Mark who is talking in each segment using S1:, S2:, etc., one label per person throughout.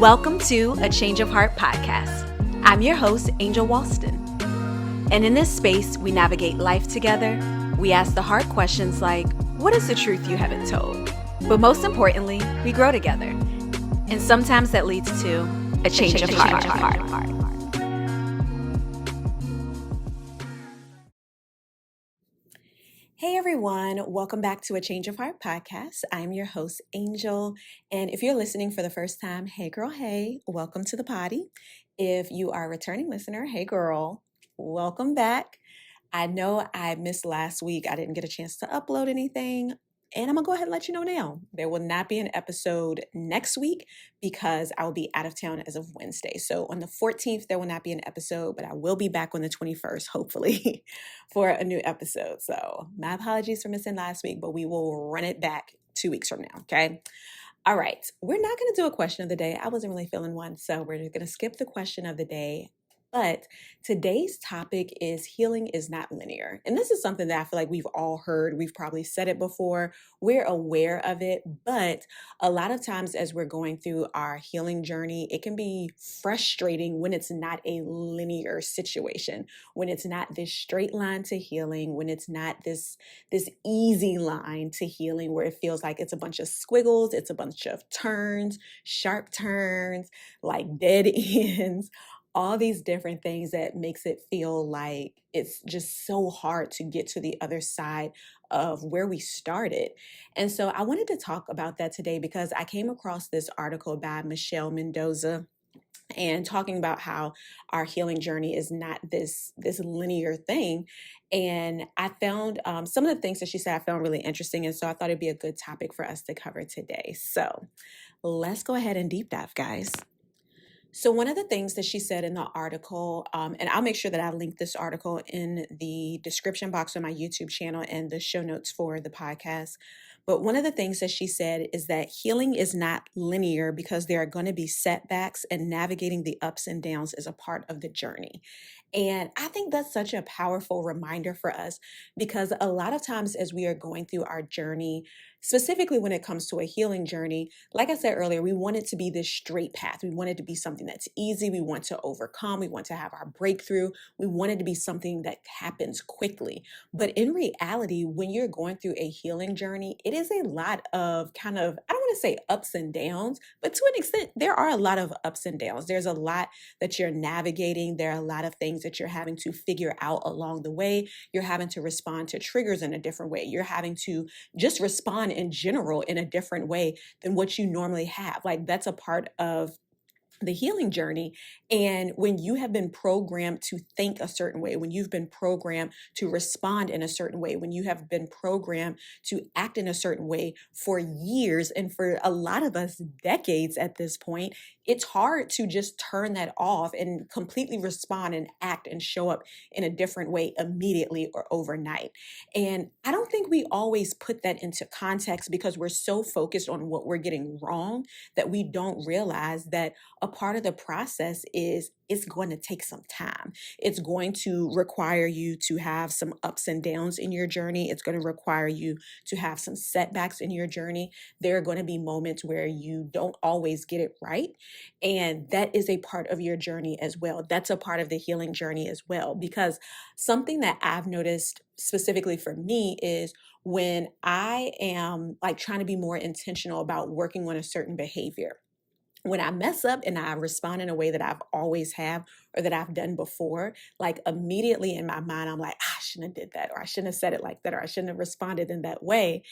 S1: Welcome to A Change of Heart podcast. I'm your host, Angel Walston. And in this space, we navigate life together. We ask the hard questions like, what is the truth you haven't told? But most importantly, we grow together. And sometimes that leads to a change of heart. Hey everyone, welcome back to A Change of Heart podcast. I'm your host, Angel. And if you're listening for the first time, hey girl, hey, welcome to the potty. If you are a returning listener, hey girl, welcome back. I know I missed last week. I didn't get a chance to upload anything. And I'm going to go ahead and let you know now. There will not be an episode next week because I will be out of town as of Wednesday. So on the 14th, there will not be an episode, but I will be back on the 21st, hopefully, for a new episode. So my apologies for missing last week, but we will run it back 2 weeks from now, okay? All right. We're not going to do a question of the day. I wasn't really feeling one, so we're going to skip the question of the day. But today's topic is healing is not linear. And this is something that I feel like we've all heard. We've probably said it before. We're aware of it. But a lot of times as we're going through our healing journey, it can be frustrating when it's not a linear situation, when it's not this straight line to healing, when it's not this easy line to healing where it feels like it's a bunch of squiggles, it's a bunch of turns, sharp turns, like dead ends, all these different things that makes it feel like it's just so hard to get to the other side of where we started. And so I wanted to talk about that today because I came across this article by Mendoza and talking about how our healing journey is not this linear thing. And I found some of the things that she said I found really interesting. And so I thought it'd be a good topic for us to cover today. So let's go ahead and deep dive, guys. So one of the things that she said in the article, and I'll make sure that I link this article in the description box on my YouTube channel and the show notes for the podcast. But one of the things that she said is that healing is not linear because there are going to be setbacks and navigating the ups and downs is a part of the journey. And I think that's such a powerful reminder for us because a lot of times as we are going through our journey, specifically when it comes to a healing journey, like I said earlier, we want it to be this straight path. We want it to be something that's easy. We want to overcome. We want to have our breakthrough. We want it to be something that happens quickly. But in reality, when you're going through a healing journey, it is a lot of kind of, I don't want to say ups and downs, but to an extent, there are a lot of ups and downs. There's a lot that you're navigating. There are a lot of things that you're having to figure out along the way. You're having to respond to triggers in a different way. You're having to just respond in general in a different way than what you normally have. Like that's a part of the healing journey. And when you have been programmed to think a certain way, when you've been programmed to respond in a certain way, when you have been programmed to act in a certain way for years, and for a lot of us, decades at this point, it's hard to just turn that off and completely respond and act and show up in a different way immediately or overnight. And I don't think we always put that into context because we're so focused on what we're getting wrong that we don't realize that a part of the process is it's going to take some time. It's going to require you to have some ups and downs in your journey. It's going to require you to have some setbacks in your journey. There are going to be moments where you don't always get it right. And that is a part of your journey as well. That's a part of the healing journey as well. Because something that I've noticed specifically for me is when I am like trying to be more intentional about working on a certain behavior. When I mess up and I respond in a way that I've always have or that I've done before, like immediately in my mind, I'm like, I shouldn't have did that, or I shouldn't have said it like that, or I shouldn't have responded in that way.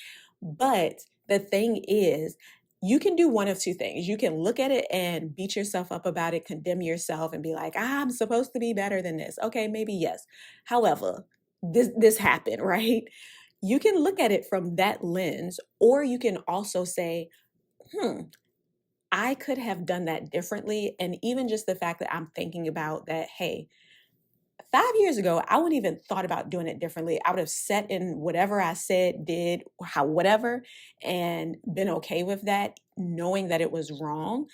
S1: But the thing is, you can do one of two things. You can look at it and beat yourself up about it, condemn yourself and be like, I'm supposed to be better than this. Okay, maybe yes. However, this happened, right? You can look at it from that lens, or you can also say, I could have done that differently. And even just the fact that I'm thinking about that, hey, 5 years ago, I wouldn't even thought about doing it differently. I would have set in whatever I said, did, how, whatever, and been okay with that, knowing that it was wrong.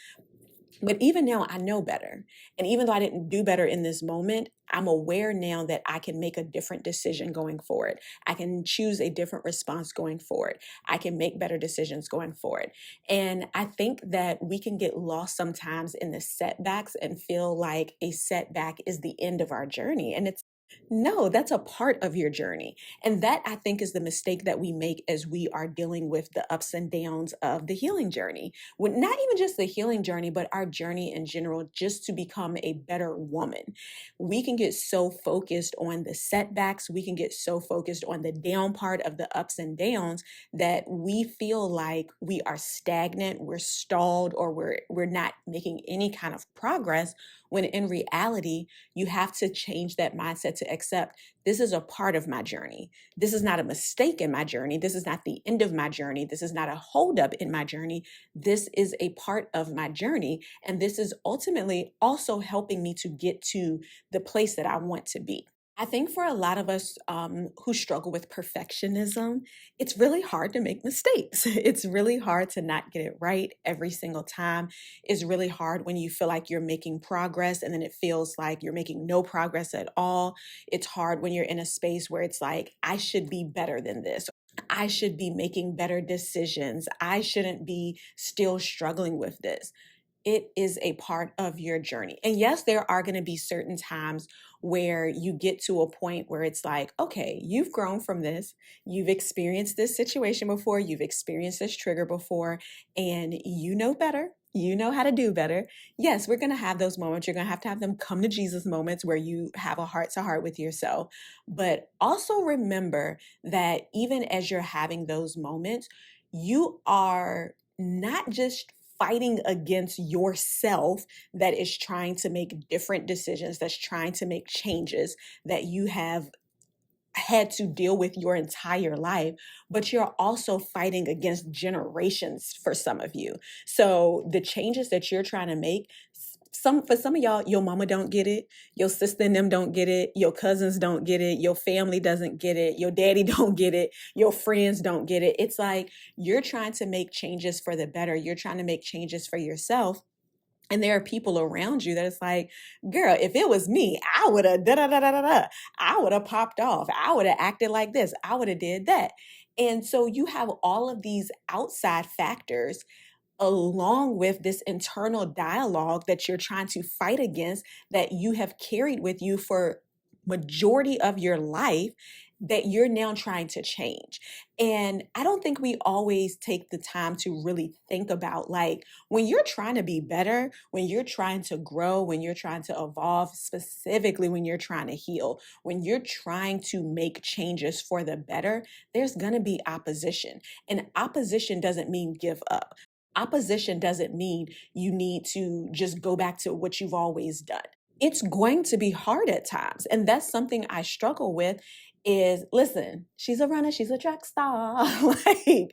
S1: But even now, I know better. And even though I didn't do better in this moment, I'm aware now that I can make a different decision going forward. I can choose a different response going forward. I can make better decisions going forward. And I think that we can get lost sometimes in the setbacks and feel like a setback is the end of our journey. And it's no, that's a part of your journey. And that I think is the mistake that we make as we are dealing with the ups and downs of the healing journey. When, not even just the healing journey, but our journey in general, just to become a better woman. We can get so focused on the setbacks, we can get so focused on the down part of the ups and downs that we feel like we are stagnant, we're stalled, or we're not making any kind of progress, when in reality, you have to change that mindset to accept this is a part of my journey. This is not a mistake in my journey. This is not the end of my journey. This is not a holdup in my journey. This is a part of my journey. And this is ultimately also helping me to get to the place that I want to be. I think for a lot of us who struggle with perfectionism, it's really hard to make mistakes. It's really hard to not get it right every single time. It's really hard when you feel like you're making progress and then it feels like you're making no progress at all. It's hard when you're in a space where it's like, I should be better than this. I should be making better decisions. I shouldn't be still struggling with this. It is a part of your journey. And yes, there are going to be certain times where you get to a point where it's like, okay, you've grown from this. You've experienced this situation before. You've experienced this trigger before, and you know better. You know how to do better. Yes, we're going to have those moments. You're going to have them come to Jesus moments where you have a heart to heart with yourself. But also remember that even as you're having those moments, you are not just fighting against yourself that is trying to make different decisions, that's trying to make changes that you have had to deal with your entire life, but you're also fighting against generations for some of you. So the changes that you're trying to make, for some of y'all, your mama don't get it, your sister and them don't get it, your cousins don't get it, your family doesn't get it, your daddy don't get it, your friends don't get it. It's like you're trying to make changes for the better. You're trying to make changes for yourself. And there are people around you that it's like, girl, if it was me, I would have da da da da da da. I would have popped off. I would have acted like this. I would have did that. And so you have all of these outside factors along with this internal dialogue that you're trying to fight against that you have carried with you for majority of your life that you're now trying to change. And I don't think we always take the time to really think about, like, when you're trying to be better, when you're trying to grow, when you're trying to evolve, specifically when you're trying to heal, when you're trying to make changes for the better, there's going to be opposition. And opposition doesn't mean give up. Opposition doesn't mean you need to just go back to what you've always done. It's going to be hard at times. And that's something I struggle with is, listen, she's a runner, she's a track star. Like,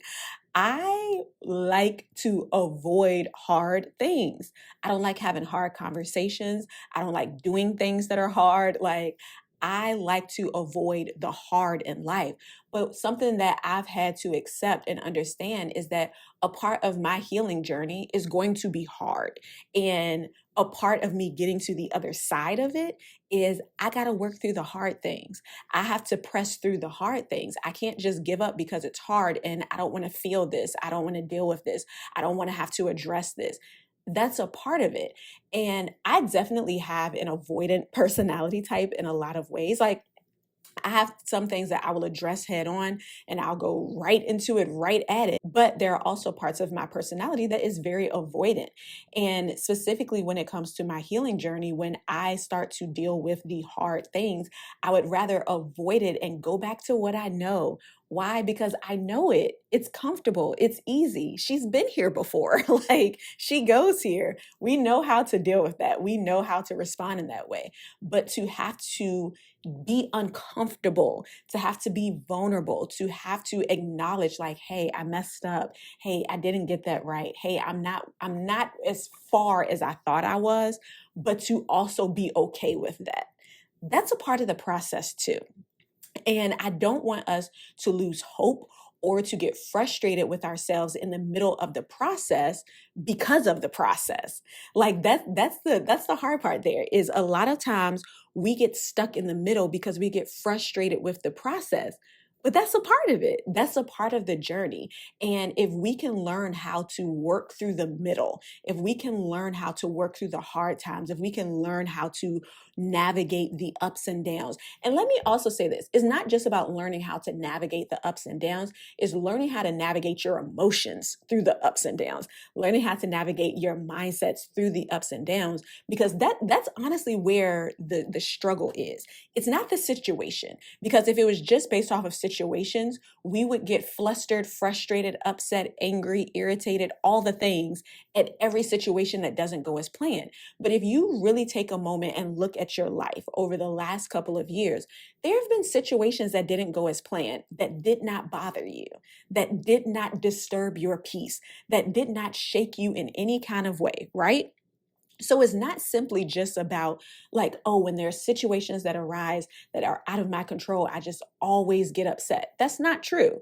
S1: I like to avoid hard things. I don't like having hard conversations. I don't like doing things that are hard. Like, I like to avoid the hard in life. But something that I've had to accept and understand is that a part of my healing journey is going to be hard. And a part of me getting to the other side of it is I got to work through the hard things. I have to press through the hard things. I can't just give up because it's hard and I don't want to feel this. I don't want to deal with this. I don't want to have to address this. That's a part of it. And I definitely have an avoidant personality type in a lot of ways. Like, I have some things that I will address head on and I'll go right into it, right at it. But there are also parts of my personality that is very avoidant. And specifically when it comes to my healing journey, when I start to deal with the hard things, I would rather avoid it and go back to what I know. Why? Because I know it. It's comfortable. It's easy. She's been here before. Like, she goes here. We know how to deal with that. We know how to respond in that way. But to have to be uncomfortable, to have to be vulnerable, to have to acknowledge, like, hey, I messed up. Hey, I didn't get that right. Hey, I'm not as far as I thought I was, but to also be okay with that. That's a part of the process too. And I don't want us to lose hope or to get frustrated with ourselves in the middle of the process because of the process. Like that's the hard part there is a lot of times we get stuck in the middle because we get frustrated with the process. But that's a part of it. That's a part of the journey. And if we can learn how to work through the middle, if we can learn how to work through the hard times, if we can learn how to navigate the ups and downs. And let me also say this, it's not just about learning how to navigate the ups and downs, it's learning how to navigate your emotions through the ups and downs, learning how to navigate your mindsets through the ups and downs, because that's honestly where the struggle is. It's not the situation, because if it was just based off of situations, we would get flustered, frustrated, upset, angry, irritated, all the things at every situation that doesn't go as planned. But if you really take a moment and look at your life over the last couple of years, there have been situations that didn't go as planned, that did not bother you, that did not disturb your peace, that did not shake you in any kind of way, right? So it's not simply just about like, oh, when there are situations that arise that are out of my control, I just always get upset. That's not true.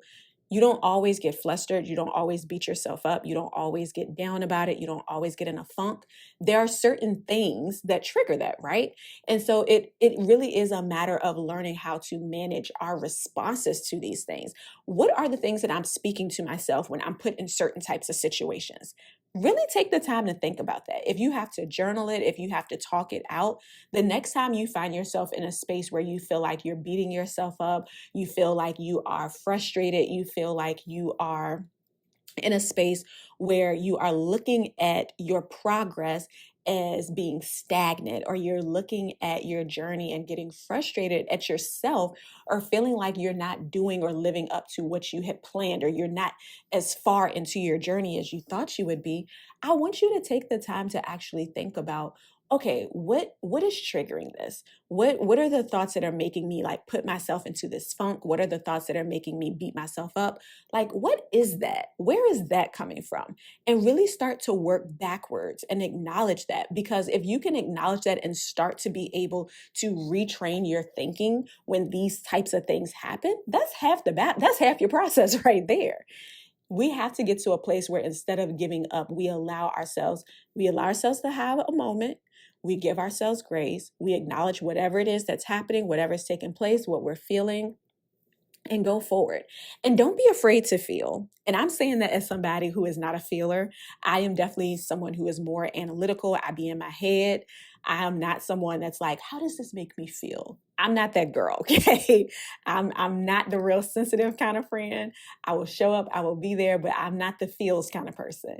S1: You don't always get flustered. You don't always beat yourself up. You don't always get down about it. You don't always get in a funk. There are certain things that trigger that, right? And so it really is a matter of learning how to manage our responses to these things. What are the things that I'm speaking to myself when I'm put in certain types of situations? Really take the time to think about that. If you have to journal it, if you have to talk it out, the next time you find yourself in a space where you feel like you're beating yourself up, you feel like you are frustrated, you feel like you are in a space where you are looking at your progress as being stagnant, or you're looking at your journey and getting frustrated at yourself, or feeling like you're not doing or living up to what you had planned, or you're not as far into your journey as you thought you would be, I want you to take the time to actually think about, okay, what is triggering this? What are the thoughts that are making me like put myself into this funk? What are the thoughts that are making me beat myself up? Like, what is that? Where is that coming from? And really start to work backwards and acknowledge that. Because if you can acknowledge that and start to be able to retrain your thinking when these types of things happen, that's half that's half your process right there. We have to get to a place where instead of giving up, we allow ourselves to have a moment. We give ourselves grace. We acknowledge whatever it is that's happening, whatever is taking place, what we're feeling, and go forward. And don't be afraid to feel. And I'm saying that as somebody who is not a feeler. I am definitely someone who is more analytical. I be in my head. I am not someone that's like, how does this make me feel? I'm not that girl, okay? I'm not the real sensitive kind of friend. I will show up, I will be there, but I'm not the feels kind of person.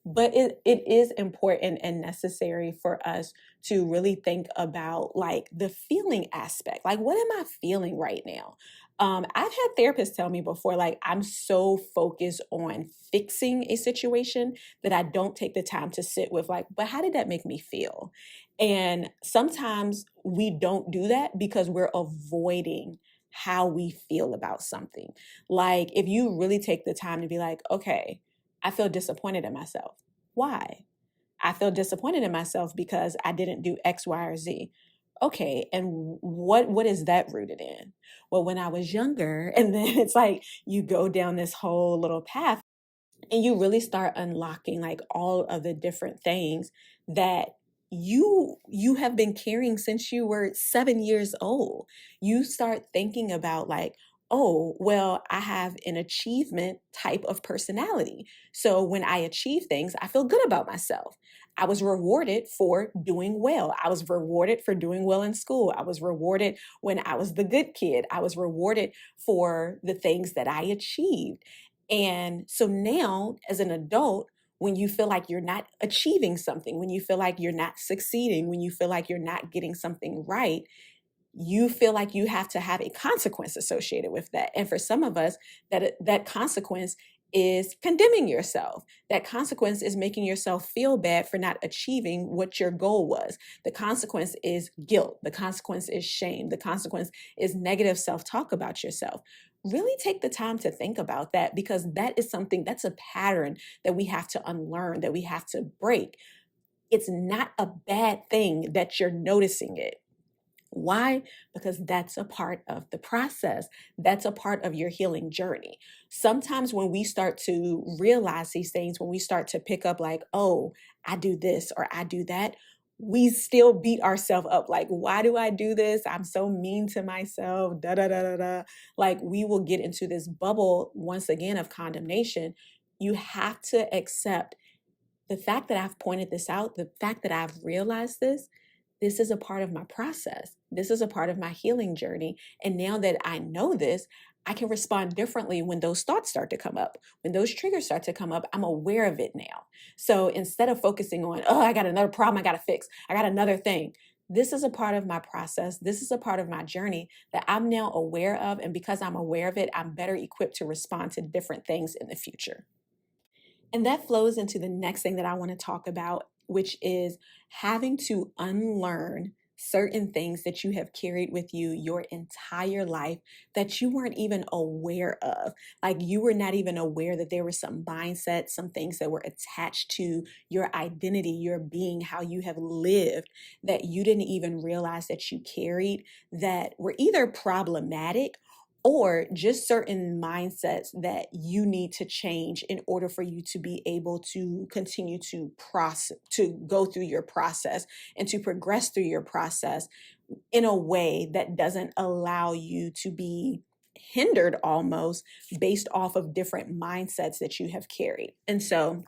S1: But it is important and necessary for us to really think about like the feeling aspect. Like, what am I feeling right now? I've had therapists tell me before, like, I'm so focused on fixing a situation that I don't take the time to sit with, like, but how did that make me feel? And sometimes we don't do that because we're avoiding how we feel about something. Like, if you really take the time to be like, okay, I feel disappointed in myself. Why? I feel disappointed in myself because I didn't do X, Y, or Z. Okay, and what is that rooted in? Well, when I was younger, and then it's like you go down this whole little path and you really start unlocking like all of the different things that you have been carrying since you were 7 years old. You start thinking about like, oh, well, I have an achievement type of personality, so when I achieve things, I feel good about myself. I was rewarded for doing well. I was rewarded for doing well in school. I was rewarded when I was the good kid. I was rewarded for the things that I achieved. And so now, as an adult, when you feel like you're not achieving something, when you feel like you're not succeeding, when you feel like you're not getting something right, you feel like you have to have a consequence associated with that. And for some of us, that consequence is condemning yourself. That consequence is making yourself feel bad for not achieving what your goal was. The consequence is guilt. The consequence is shame. The consequence is negative self-talk about yourself. Really take the time to think about that, because that is something, that's a pattern that we have to unlearn, that we have to break. It's not a bad thing that you're noticing it. Why? Because that's a part of the process. That's a part of your healing journey. Sometimes when we start to realize these things, when we start to pick up like, oh, I do this or I do that, we still beat ourselves up. Like, why do I do this? I'm so mean to myself. Da da da da da. Like, we will get into this bubble once again of condemnation. You have to accept the fact that I've pointed this out, the fact that I've realized this is a part of my process. This is a part of my healing journey. And now that I know this, I can respond differently when those thoughts start to come up. When those triggers start to come up, I'm aware of it now. So instead of focusing on, oh, I got another problem I got to fix, I got another thing. This is a part of my process. This is a part of my journey that I'm now aware of. And because I'm aware of it, I'm better equipped to respond to different things in the future. And that flows into the next thing that I want to talk about, which is having to unlearn certain things that you have carried with you your entire life that you weren't even aware of. Like you were not even aware that there were some mindsets, some things that were attached to your identity, your being, how you have lived that you didn't even realize that you carried that were either problematic or just certain mindsets that you need to change in order for you to be able to continue to go through your process and to progress through your process in a way that doesn't allow you to be hindered almost based off of different mindsets that you have carried. And so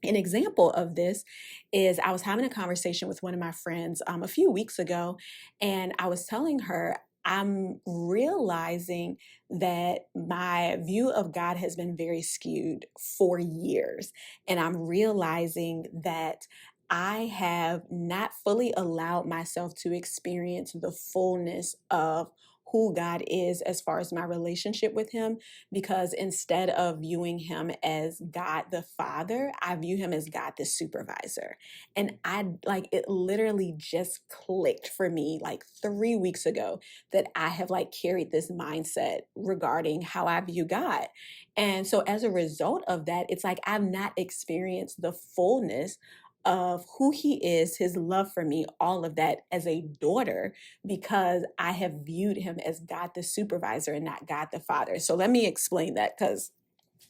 S1: an example of this is I was having a conversation with one of my friends a few weeks ago, and I was telling her, I'm realizing that my view of God has been very skewed for years. And I'm realizing that I have not fully allowed myself to experience the fullness of who God is as far as my relationship with Him, because instead of viewing him as God the Father, I view him as God the supervisor. And I like it literally just clicked for me like 3 weeks ago that I have like carried this mindset regarding how I view God. And so as a result of that, it's like I've not experienced the fullness of who he is, his love for me, all of that as a daughter, because I have viewed him as God the supervisor and not God the Father. So let me explain that because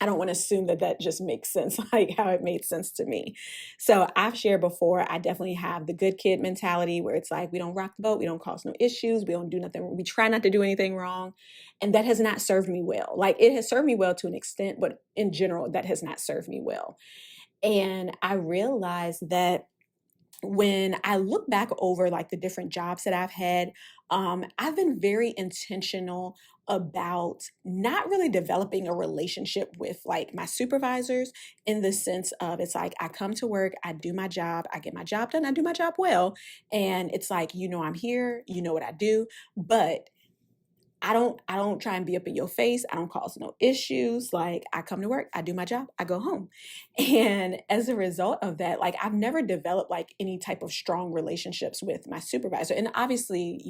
S1: I don't want to assume that that just makes sense, like how it made sense to me. So I've shared before, I definitely have the good kid mentality where it's like, we don't rock the boat, we don't cause no issues, we don't do nothing, we try not to do anything wrong. And that has not served me well. Like it has served me well to an extent, but in general, that has not served me well. And I realized that when I look back over like the different jobs that I've had, I've been very intentional about not really developing a relationship with like my supervisors in the sense of it's like I come to work, I do my job, I get my job done, I do my job well. And it's like, I'm here, you know what I do, but I don't try and be up in your face. I don't cause no issues. Like I come to work, I do my job, I go home. And as a result of that, like I've never developed like any type of strong relationships with my supervisor. And obviously,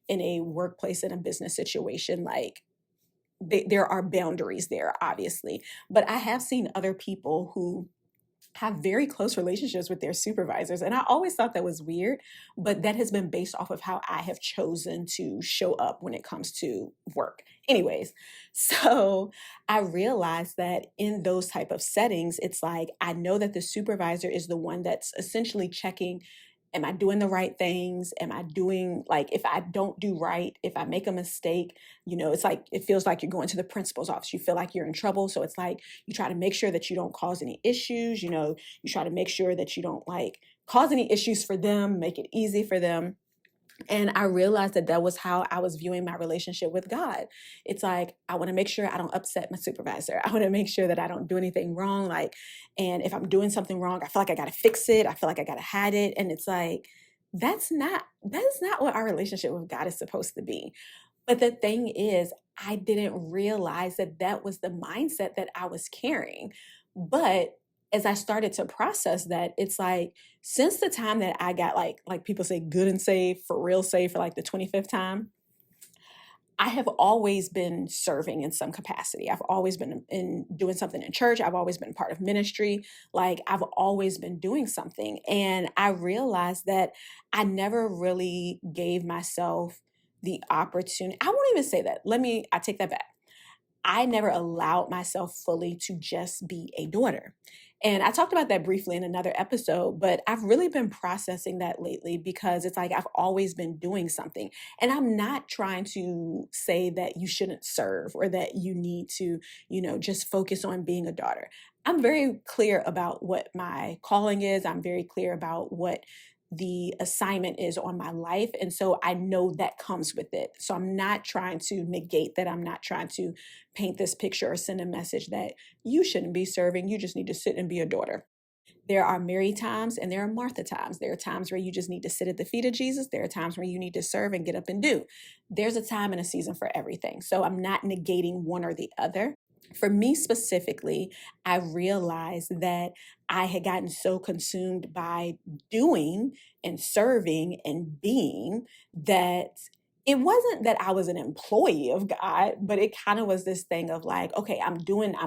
S1: in a workplace, in a business situation, like there are boundaries there, obviously. But I have seen other people who have very close relationships with their supervisors. And I always thought that was weird, but that has been based off of how I have chosen to show up when it comes to work. Anyways, so I realized that in those type of settings, it's like I know that the supervisor is the one that's essentially checking, am I doing the right things? Am I doing like if I don't do right, if I make a mistake, it's like it feels like you're going to the principal's office. You feel like you're in trouble. So it's like you try to make sure that you don't cause any issues, you try to make sure that you don't like cause any issues for them, make it easy for them. And I realized that that was how I was viewing my relationship with God. It's like, I want to make sure I don't upset my supervisor. I want to make sure that I don't do anything wrong. Like, and if I'm doing something wrong, I feel like I got to fix it. I feel like I got to hide it. And it's like, that's not what our relationship with God is supposed to be. But the thing is, I didn't realize that that was the mindset that I was carrying. But as I started to process that, it's like, since the time that I got like people say good and saved, for real saved for like the 25th time, I have always been serving in some capacity. I've always been in doing something in church. I've always been part of ministry. Like I've always been doing something. And I realized that I never really gave myself the opportunity. I won't even say that. I take that back. I never allowed myself fully to just be a daughter. And I talked about that briefly in another episode, but I've really been processing that lately because it's like I've always been doing something. And I'm not trying to say that you shouldn't serve or that you need to, just focus on being a daughter. I'm very clear about what my calling is. I'm very clear about what the assignment is on my life. And so I know that comes with it. So I'm not trying to negate that. I'm not trying to paint this picture or send a message that you shouldn't be serving. You just need to sit and be a daughter. There are Mary times and there are Martha times. There are times where you just need to sit at the feet of Jesus. There are times where you need to serve and get up and do. There's a time and a season for everything. So I'm not negating one or the other. For me specifically, I realized that I had gotten so consumed by doing and serving and being that it wasn't that I was an employee of God, but it kind of was this thing of like, okay, I'm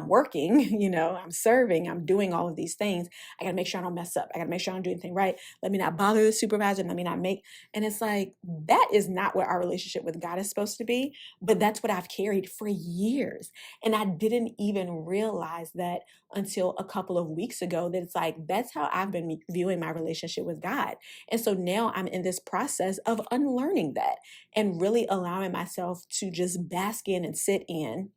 S1: working, I'm serving, I'm doing all of these things. I got to make sure I don't mess up. I got to make sure I don't do anything right. Let me not bother the supervisor. Let me not and it's like, that is not what our relationship with God is supposed to be. But that's what I've carried for years. And I didn't even realize that until a couple of weeks ago, that it's like, that's how I've been viewing my relationship with God. And so now I'm in this process of unlearning that and really allowing myself to just bask in and sit in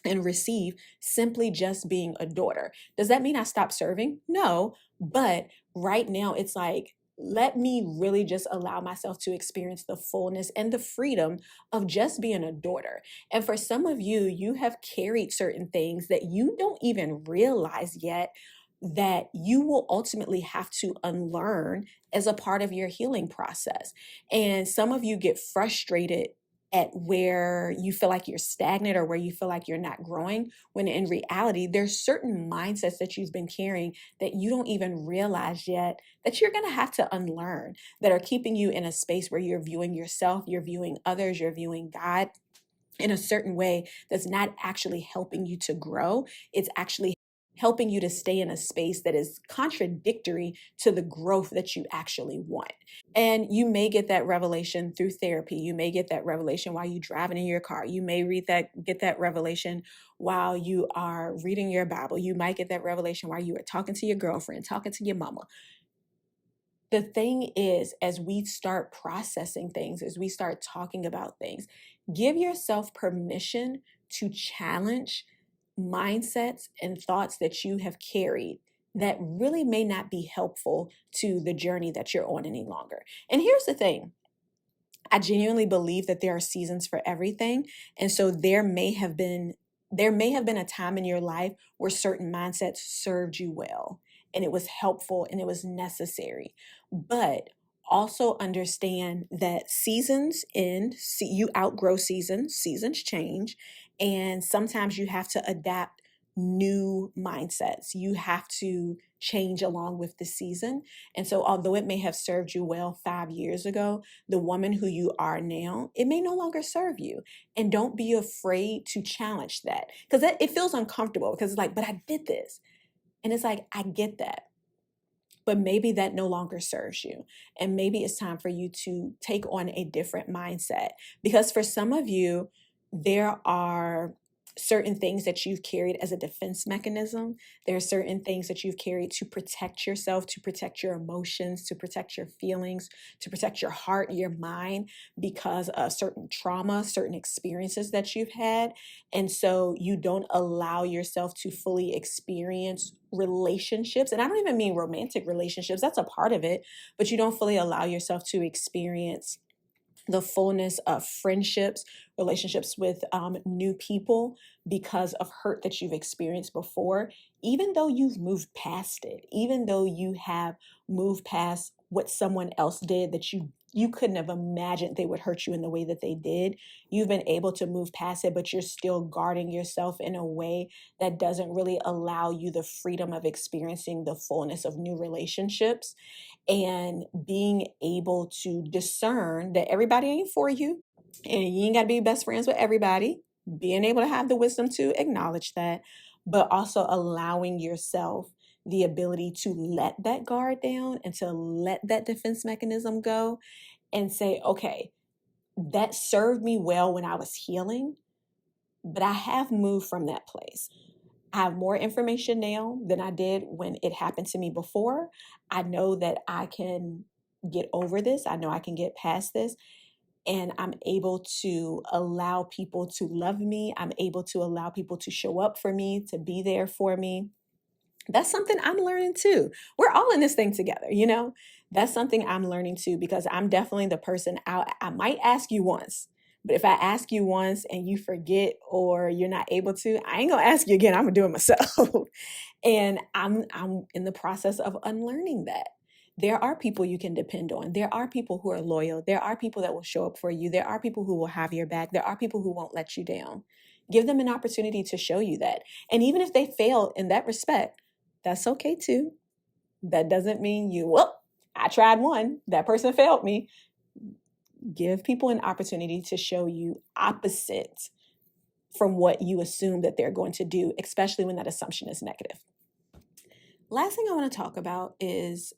S1: and receive simply just being a daughter. Does that mean I stop serving? No, but right now it's like, let me really just allow myself to experience the fullness and the freedom of just being a daughter. And for some of you, you have carried certain things that you don't even realize yet that you will ultimately have to unlearn as a part of your healing process. And some of you get frustrated at where you feel like you're stagnant or where you feel like you're not growing, when in reality, there's certain mindsets that you've been carrying that you don't even realize yet that you're going to have to unlearn, that are keeping you in a space where you're viewing yourself, you're viewing others, you're viewing God in a certain way that's not actually helping you to grow. It's actually helping you to stay in a space that is contradictory to the growth that you actually want. And you may get that revelation through therapy. You may get that revelation while you're driving in your car. You may get that revelation while you are reading your Bible. You might get that revelation while you are talking to your girlfriend, talking to your mama. The thing is, as we start processing things, as we start talking about things, give yourself permission to challenge mindsets and thoughts that you have carried that really may not be helpful to the journey that you're on any longer. And here's the thing. I genuinely believe that there are seasons for everything. And so there may have been a time in your life where certain mindsets served you well and it was helpful and it was necessary. But also understand that seasons end, you outgrow seasons change, and sometimes you have to adapt new mindsets. You have to change along with the season. And so although it may have served you well 5 years ago, the woman who you are now, it may no longer serve you. And don't be afraid to challenge that, because it feels uncomfortable, because it's like, but I did this. And it's like, I get that. But maybe that no longer serves you. And maybe it's time for you to take on a different mindset. Because for some of you, there are certain things that you've carried as a defense mechanism. There are certain things that you've carried to protect yourself, to protect your emotions, to protect your feelings, to protect your heart, your mind, because of certain trauma, certain experiences that you've had. And so you don't allow yourself to fully experience relationships. And I don't even mean romantic relationships, that's a part of it, but you don't fully allow yourself to experience the fullness of friendships, relationships with new people, because of hurt that you've experienced before, even though you've moved past it, even though you have moved past what someone else did that you couldn't have imagined they would hurt you in the way that they did. You've been able to move past it, but you're still guarding yourself in a way that doesn't really allow you the freedom of experiencing the fullness of new relationships, and being able to discern that everybody ain't for you. And you ain't got to be best friends with everybody. Being able to have the wisdom to acknowledge that, but also allowing yourself the ability to let that guard down and to let that defense mechanism go and say, okay, that served me well when I was healing, but I have moved from that place. I have more information now than I did when it happened to me before. I know that I can get over this. I know I can get past this. And I'm able to allow people to love me. I'm able to allow people to show up for me, to be there for me. That's something I'm learning too. We're all in this thing together, you know? That's something I'm learning too, because I'm definitely the person I might ask you once, but if I ask you once and you forget or you're not able to, I ain't gonna ask you again. I'm gonna do it myself. And I'm in the process of unlearning that. There are people you can depend on. There are people who are loyal. There are people that will show up for you. There are people who will have your back. There are people who won't let you down. Give them an opportunity to show you that. And even if they fail in that respect, that's okay too. That doesn't mean well, I tried one, that person failed me. Give people an opportunity to show you opposite from what you assume that they're going to do, especially when that assumption is negative. Last thing I want to talk about is,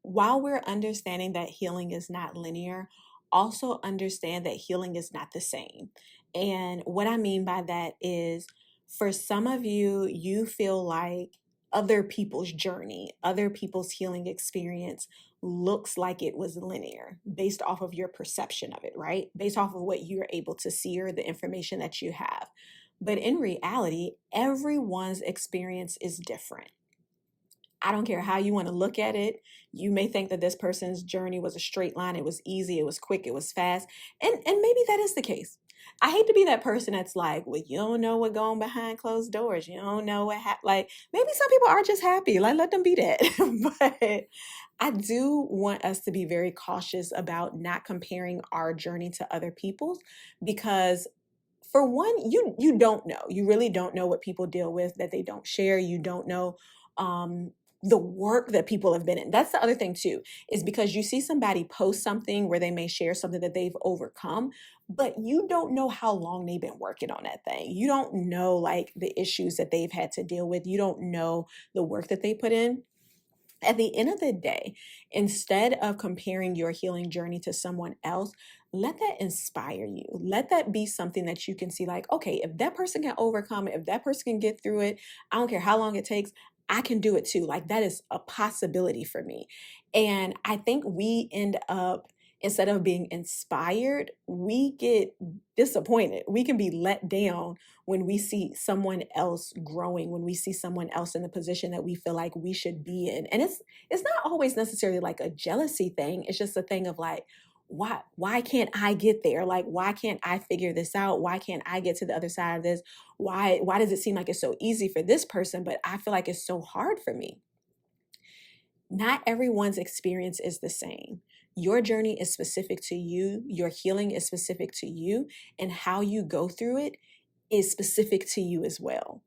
S1: while we're understanding that healing is not linear, also understand that healing is not the same. And what I mean by that is, for some of you, you feel like other people's journey, other people's healing experience looks like it was linear based off of your perception of it, right? Based off of what you're able to see or the information that you have. But in reality, everyone's experience is different. I don't care how you want to look at it. You may think that this person's journey was a straight line. It was easy. It was quick. It was fast. And maybe that is the case. I hate to be that person that's like, well, you don't know what going behind closed doors. You don't know what like, maybe some people are just happy. Like, let them be that. But I do want us to be very cautious about not comparing our journey to other people's, because for one, you don't know. You really don't know what people deal with that they don't share. You don't know the work that people have been in. That's the other thing too, is because you see somebody post something where they may share something that they've overcome, but you don't know how long they've been working on that thing. You don't know like the issues that they've had to deal with. You don't know the work that they put in. At the end of the day, instead of comparing your healing journey to someone else, let that inspire you. Let that be something that you can see like, okay, if that person can overcome it, if that person can get through it, I don't care how long it takes, I can do it too. Like, that is a possibility for me. And I think we end up, instead of being inspired, we get disappointed. We can be let down when we see someone else growing, when we see someone else in the position that we feel like we should be in. And it's not always necessarily like a jealousy thing. It's just a thing of like, why can't I get there? Like, why can't I figure this out? Why can't I get to the other side of this? Why does it seem like it's so easy for this person, but I feel like it's so hard for me? Not everyone's experience is the same. Your journey is specific to you. Your healing is specific to you, and how you go through it is specific to you as well.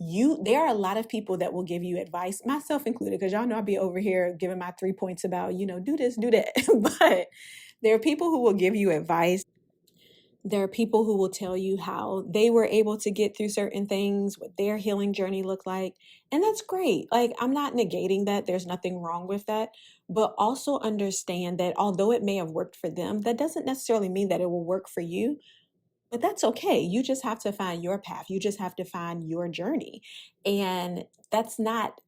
S1: There are a lot of people that will give you advice, myself included, because y'all know I'll be over here giving my 3 points about, do this, do that. But there are people who will give you advice. There are people who will tell you how they were able to get through certain things, what their healing journey looked like. And that's great. Like, I'm not negating that. There's nothing wrong with that. But also understand that although it may have worked for them, that doesn't necessarily mean that it will work for you. But that's okay. You just have to find your path. You just have to find your journey. And that's not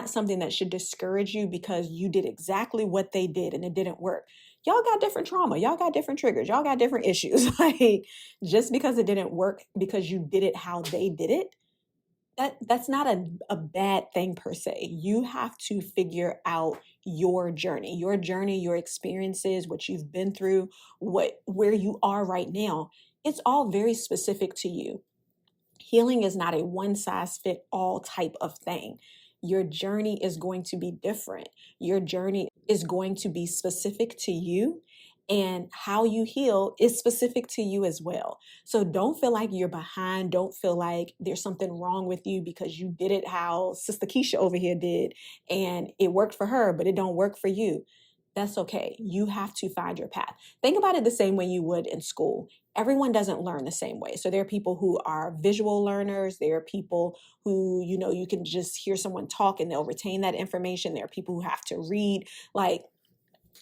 S1: something that should discourage you because you did exactly what they did and it didn't work. Y'all got different trauma. Y'all got different triggers. Y'all got different issues. Like, just because it didn't work because you did it how they did it, that's not a bad thing per se. You have to figure out your journey, your experiences, what you've been through, where you are right now. It's all very specific to you. Healing is not a one size fit all type of thing. Your journey is going to be different. Your journey is going to be specific to you, and how you heal is specific to you as well. So don't feel like you're behind. Don't feel like there's something wrong with you because you did it how Sister Keisha over here did and it worked for her, but it don't work for you. That's okay. You have to find your path. Think about it the same way you would in school. Everyone doesn't learn the same way. So there are people who are visual learners. There are people who, you can just hear someone talk and they'll retain that information. There are people who have to read. Like,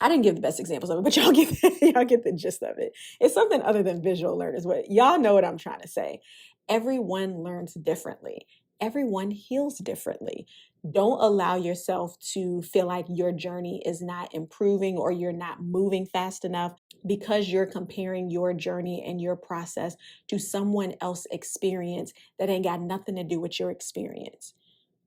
S1: I didn't give the best examples of it, but y'all get the gist of it. It's something other than visual learners, but y'all know what I'm trying to say. Everyone learns differently. Everyone heals differently. Don't allow yourself to feel like your journey is not improving or you're not moving fast enough because you're comparing your journey and your process to someone else's experience that ain't got nothing to do with your experience.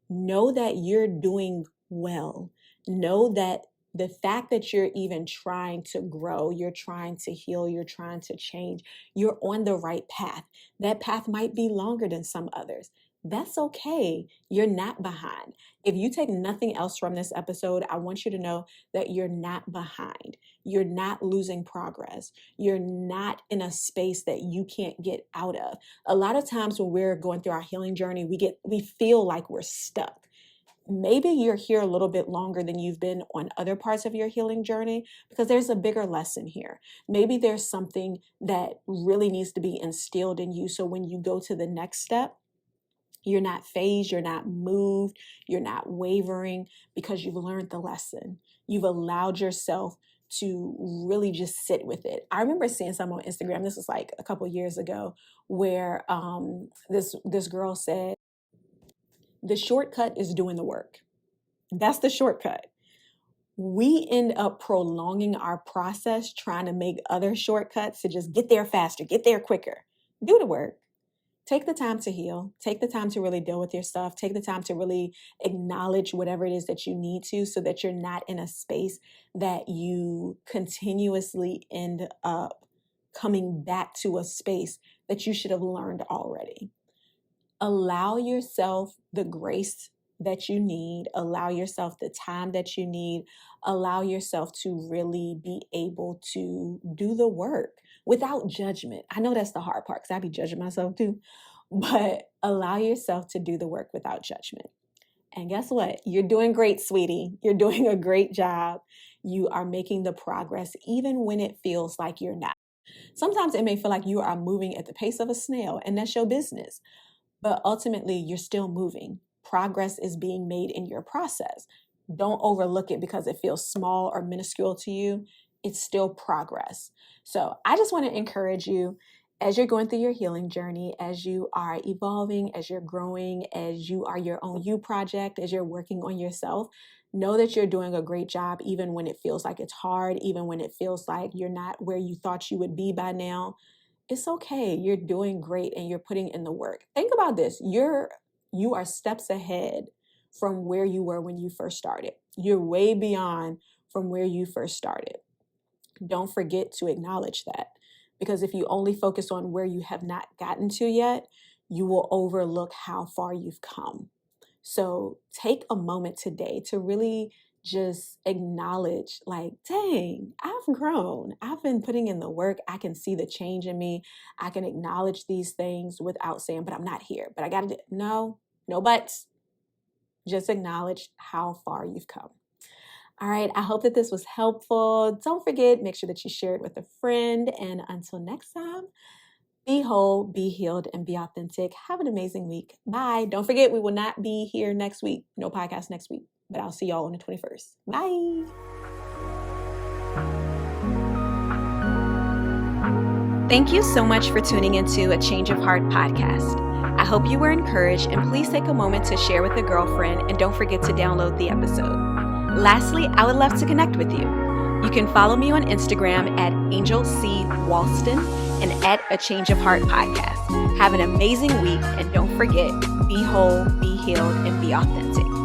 S1: Know that you're doing well. Know that the fact that you're even trying to grow, you're trying to heal, you're trying to change, you're on the right path. That path might be longer than some others. That's okay. You're not behind. If you take nothing else from this episode, I want you to know that you're not behind. You're not losing progress. You're not in a space that you can't get out of. A lot of times when we're going through our healing journey, we feel like we're stuck. Maybe you're here a little bit longer than you've been on other parts of your healing journey because there's a bigger lesson here. Maybe there's something that really needs to be instilled in you. So when you go to the next step, you're not phased, you're not moved, you're not wavering because you've learned the lesson. You've allowed yourself to really just sit with it. I remember seeing something on Instagram, this was like a couple years ago, where this girl said, the shortcut is doing the work. That's the shortcut. We end up prolonging our process trying to make other shortcuts to just get there faster, get there quicker. Do the work. Take the time to heal. Take the time to really deal with your stuff. Take the time to really acknowledge whatever it is that you need to so that you're not in a space that you continuously end up coming back to a space that you should have learned already. Allow yourself the grace that you need. Allow yourself the time that you need. Allow yourself to really be able to do the work without judgment. I know that's the hard part because I be judging myself too, but allow yourself to do the work without judgment. And guess what? You're doing great, sweetie. You're doing a great job. You are making the progress even when it feels like you're not. Sometimes it may feel like you are moving at the pace of a snail, and that's your business. But ultimately, you're still moving. Progress is being made in your process. Don't overlook it because it feels small or minuscule to you. It's still progress. So I just want to encourage you as you're going through your healing journey, as you are evolving, as you're growing, as you are your own you project, as you're working on yourself, know that you're doing a great job even when it feels like it's hard, even when it feels like you're not where you thought you would be by now. It's okay. You're doing great and you're putting in the work. Think about this. You are steps ahead from where you were when you first started. You're way beyond from where you first started. Don't forget to acknowledge that, because if you only focus on where you have not gotten to yet, you will overlook how far you've come. So take a moment today to really just acknowledge, like, dang, I've grown. I've been putting in the work. I can see the change in me. I can acknowledge these things without saying, but I'm not here. But I got to, no buts. Just acknowledge how far you've come. All right, I hope that this was helpful. Don't forget, make sure that you share it with a friend. And until next time, be whole, be healed, and be authentic. Have an amazing week. Bye. Don't forget, we will not be here next week. No podcast next week, but I'll see y'all on the 21st. Bye. Thank you so much for tuning into A Change of Heart podcast. I hope you were encouraged, and please take a moment to share with a girlfriend, and don't forget to download the episode. Lastly, I would love to connect with you. You can follow me on Instagram at Angel C. Walston and at A Change of Heart podcast. Have an amazing week, and don't forget, be whole, be healed, and be authentic.